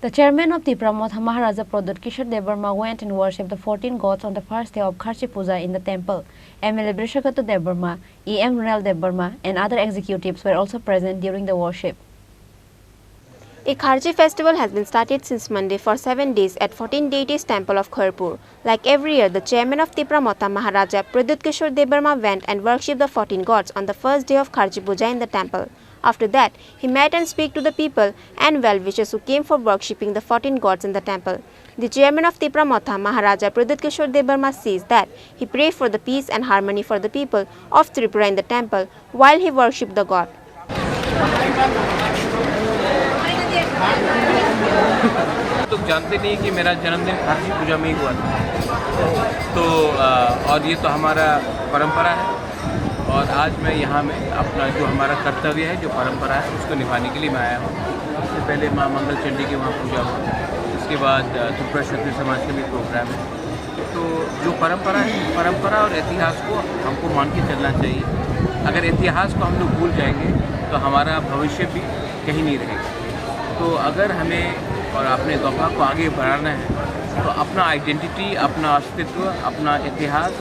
The chairman of Tipramotha Maharaja Pradut Kishore Devarma went and worshipped the 14 gods on the first day of Kharchi Puja in the temple. MLA Brishakatu Devarma, EM Runal Devarma and other executives were also present during the worship. A Kharchi festival has been started since Monday for 7 days at 14 deities temple of Kharpur. Like every year, the chairman of Tipramotha Maharaja Pradut Kishore Devarma went and worshipped the 14 gods on the first day of Kharchi Puja in the temple. After that, he met and spoke to the people and well-wishers who came for worshipping the 14 gods in the temple. The chairman of Tipramotha Maharaja Pradut Kishore Devarma says that he prayed for the peace and harmony for the people of Tripura in the temple while he worshipped the god. तो जानते नहीं कि मेरा जन्मदिन खारची पूजा में ही हुआ था, तो और ये तो हमारा परंपरा है और आज मैं यहाँ में अपना जो हमारा कर्तव्य है, जो परंपरा है, उसको निभाने के लिए मैं आया हूँ। इससे पहले माँ मंगल चंडी की वहाँ पूजा हुआ, इसके बाद त्रिपुरा क्षत्रिय समाज का भी प्रोग्राम है। तो जो परंपरा है, परंपरा और इतिहास को हमको मान के चलना चाहिए। अगर इतिहास को हम लोग भूल जाएंगे तो हमारा भविष्य भी कहीं नहीं रहेगा। तो अगर हमें और अपने दफा को आगे बढ़ाना है तो अपना आइडेंटिटी, अपना अस्तित्व, अपना इतिहास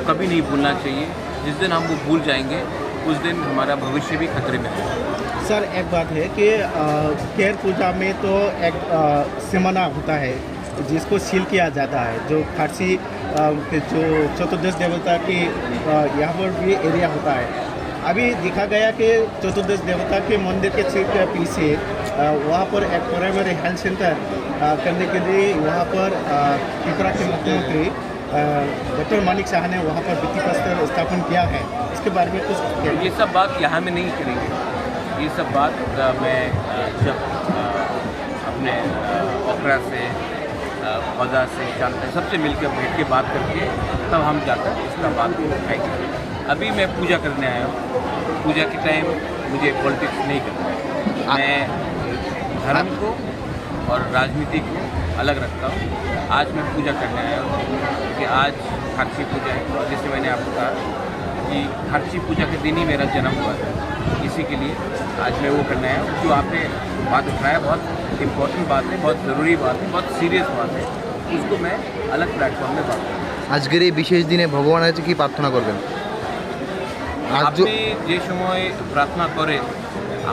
कभी नहीं भूलना चाहिए। जिस दिन हम वो भूल जाएंगे उस दिन हमारा भविष्य भी खतरे में है। सर, एक बात है कि केर पूजा में तो एक सिमना होता है जिसको सील किया जाता है, जो खारसी के जो चतुर्दश देवता की यहाँ पर भी एरिया होता है। अभी देखा गया कि चतुर्दश देवता के मंदिर के ठीक पीछे वहाँ पर एक प्राइमरी हेल्थ सेंटर करने के लिए वहाँ पर त्रिपुरा के मुख्यमंत्री डॉक्टर मानिक शाह ने वहाँ पर भित्ति प्रस्तर स्थापन किया है। इसके बारे में कुछ ये सब बात यहाँ में नहीं करेंगे। ये सब बात मैं जब अपने ओकरा से, पौधा से, चांद सबसे मिलकर बैठ के बात करके तब हम जाकर इसका बात उठाएंगे। अभी मैं पूजा करने आया हूँ। पूजा के टाइम मुझे पॉलिटिक्स नहीं करना है। मैं धर्म को और राजनीति को अलग रखता हूँ। आज मैं पूजा करने आया हूँ कि आज खारची पूजा है और जैसे मैंने आपको कहा कि खारची पूजा के दिन ही मेरा जन्म हुआ था, इसी के लिए आज मैं वो करने आया हूँ। जो आपने बात उठाया बहुत इम्पोर्टेंट बात है, बहुत ज़रूरी बात है, बहुत सीरियस बात है, उसको मैं अलग प्लेटफॉर्म में बात करूँ। आजकेर এই বিশেষ দিনে ভগবানের কাছে কি প্রার্থনা করবেন? আপনি যে সময় প্রার্থনা করেন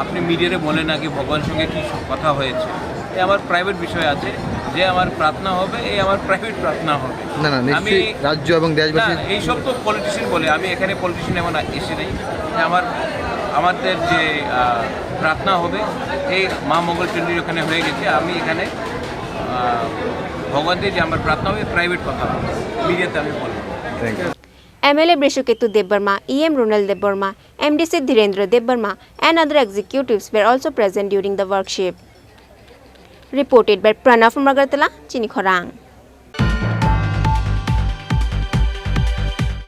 আপনি মিডিয়ারে বলেন না কি ভগবানের সঙ্গে কি কথা হয়েছে, এ আমার প্রাইভেট বিষয় আছে। যে আমার প্রার্থনা হবে এই আমার প্রাইভেট প্রার্থনা হবে। না না, নিশ্চয়ই রাজ্য এবং দেশবাসী এইসব তো পলিটিশিয়ান বলে, আমি এখানে পলিটিশিয়ান এমন এসে নেই। আমাদের যে প্রার্থনা হবে এই মা মঙ্গলচণ্ডীর ওখানে হয়ে গেছে। আমি এখানে ভগবানদের যে আমার প্রার্থনা হবে প্রাইভেট কথা হবে, মিডিয়াতে আমি বলবো। Thank you. MLA Brishakatu Devarma, EM Runal Devarma, MDC Dhirendra Devarma and other executives were also present during the worship. Reported by Pranav from Agartala, Chinikhorang.